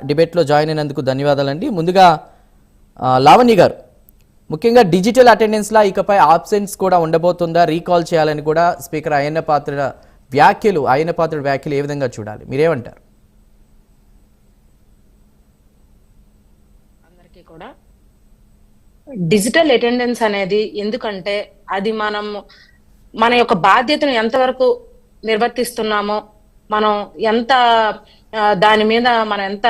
డిబేట్లో జాయిన్ అయినందుకు ధన్యవాదాలండి. ముందుగా లావణ్య గారు, ముఖ్యంగా డిజిటల్ అటెండెన్స్లా ఇకపై ఆబ్సెన్స్ కూడా ఉండబోతుందా, రీకాల్ చేయాలని కూడా స్పీకర్ అయ్యన్న పాత్రుడి వ్యాఖ్యలు ఏ విధంగా చూడాలి, మీరేమంటారు? అందరికీ కూడా డిజిటల్ అటెండెన్స్ అనేది ఎందుకంటే అది మన యొక్క బాధ్యతను ఎంతవరకు నిర్వర్తిస్తున్నామో, మనం ఎంత దాని మీద మనం ఎంత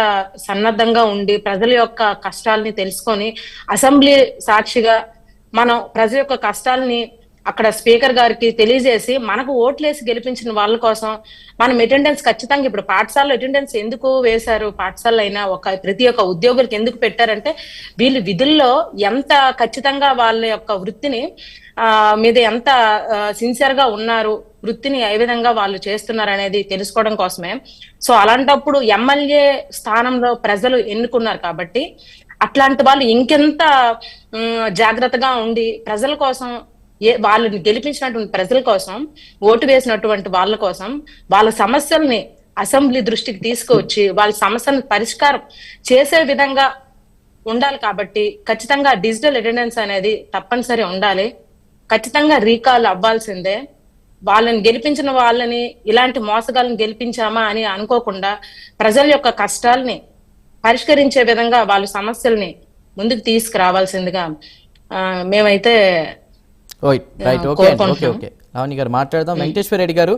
సన్నద్ధంగా ఉండి ప్రజల యొక్క కష్టాలని తెలుసుకొని అసెంబ్లీ సాక్షిగా మనం ప్రజల యొక్క కష్టాలని అక్కడ స్పీకర్ గారికి తెలియజేసి మనకు ఓట్లేసి గెలిపించిన వాళ్ళ కోసం మనం అటెండెన్స్ ఖచ్చితంగా ఇప్పుడు పాఠశాలలో అటెండెన్స్ ఎందుకు వేశారు, పాఠశాలలో అయినా ప్రతి ఒక్క ఉద్యోగులకు ఎందుకు పెట్టారంటే వీళ్ళు విధుల్లో ఎంత ఖచ్చితంగా వాళ్ళ యొక్క వృత్తిని మీద ఎంత సిన్సియర్ గా ఉన్నారు, వృత్తిని ఏ విధంగా వాళ్ళు చేస్తున్నారు అనేది తెలుసుకోవడం కోసమే. సో అలాంటప్పుడు ఎమ్మెల్యే స్థానంలో ప్రజలు ఎన్నుకున్నారు కాబట్టి అట్లాంటి వాళ్ళు ఇంకెంత జాగ్రత్తగా ఉండి ప్రజల కోసం, వాళ్ళని గెలిపించినటువంటి ప్రజల కోసం, ఓటు వేసినటువంటి వాళ్ళ కోసం వాళ్ళ సమస్యల్ని అసెంబ్లీ దృష్టికి తీసుకువచ్చి వాళ్ళ సమస్యలను పరిష్కారం చేసే విధంగా ఉండాలి. కాబట్టి ఖచ్చితంగా డిజిటల్ అటెండెన్స్ అనేది తప్పనిసరి ఉండాలి. ఖచ్చితంగా రీకాల్ అవ్వాల్సిందే. వాళ్ళని గెలిపించిన వాళ్ళని ఇలాంటి మోసగాళ్ళని గెలిపించామా అని అనుకోకుండా ప్రజల యొక్క కష్టాలని పరిష్కరించే విధంగా వాళ్ళ సమస్యల్ని ముందుకు తీసుకురావాల్సిందిగా మేమైతే లావణ్య గారు మాట్లాడదాం. వెంకటేశ్వర రెడ్డి గారు.